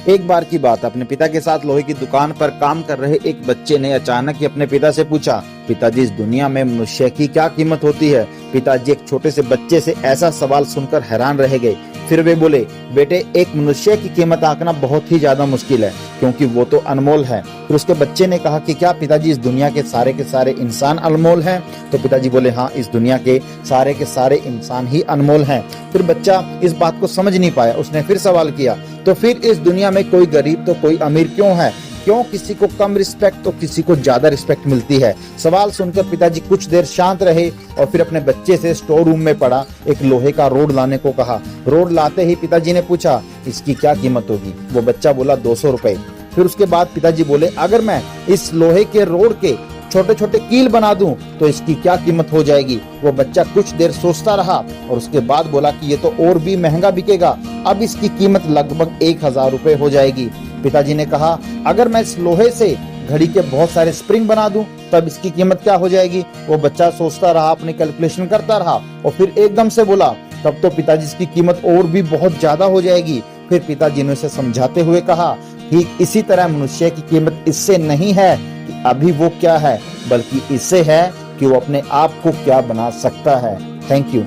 एक बार की बात, अपने पिता के साथ लोहे की दुकान पर काम कर रहे एक बच्चे ने अचानक ही अपने पिता से पूछा, पिताजी इस दुनिया में मनुष्य की क्या कीमत होती है। पिताजी एक छोटे से बच्चे से ऐसा सवाल सुनकर हैरान रह गए। फिर वे बोले, बेटे एक मनुष्य की कीमत आंकना बहुत ही ज्यादा मुश्किल है, क्योंकि वो तो अनमोल है। फिर उसके बच्चे ने कहा कि क्या पिताजी इस दुनिया के सारे इंसान अनमोल हैं? तो पिताजी बोले, हाँ, इस दुनिया के सारे इंसान ही अनमोल हैं। फिर बच्चा इस बात को समझ नहीं पाया। उसने फिर सवाल किया, तो फिर इस दुनिया में कोई गरीब तो कोई अमीर क्यों है? क्यों किसी को कम रिस्पेक्ट तो किसी को ज्यादा रिस्पेक्ट मिलती है? सवाल सुनकर पिताजी कुछ देर शांत रहे और फिर अपने बच्चे से स्टोर रूम में पड़ा एक लोहे का रोड लाने को कहा। रोड लाते ही पिताजी ने पूछा, इसकी क्या कीमत होगी? वो बच्चा बोला, 200 रुपए। फिर उसके बाद पिताजी बोले, अगर मैं इस लोहे के रोड के छोटे छोटे कील बना दूं तो इसकी क्या कीमत हो जाएगी? वो बच्चा कुछ देर सोचता रहा और उसके बाद बोला कि ये तो और भी महंगा बिकेगा, अब इसकी कीमत लगभग 1000 रुपए हो जाएगी। पिताजी ने कहा, अगर मैं इस लोहे से घड़ी के बहुत सारे स्प्रिंग बना दूं तब इसकी कीमत क्या हो जाएगी? वो बच्चा सोचता रहा, अपनी कैलकुलेशन करता रहा और फिर एकदम से बोला, तब तो पिताजी इसकी कीमत और भी बहुत ज्यादा हो जाएगी। फिर पिताजी ने उसे समझाते हुए कहा, ठीक इसी तरह मनुष्य की कीमत इससे नहीं है कि अभी वो क्या है, बल्कि इससे है कि वो अपने आप को क्या बना सकता है। Thank you.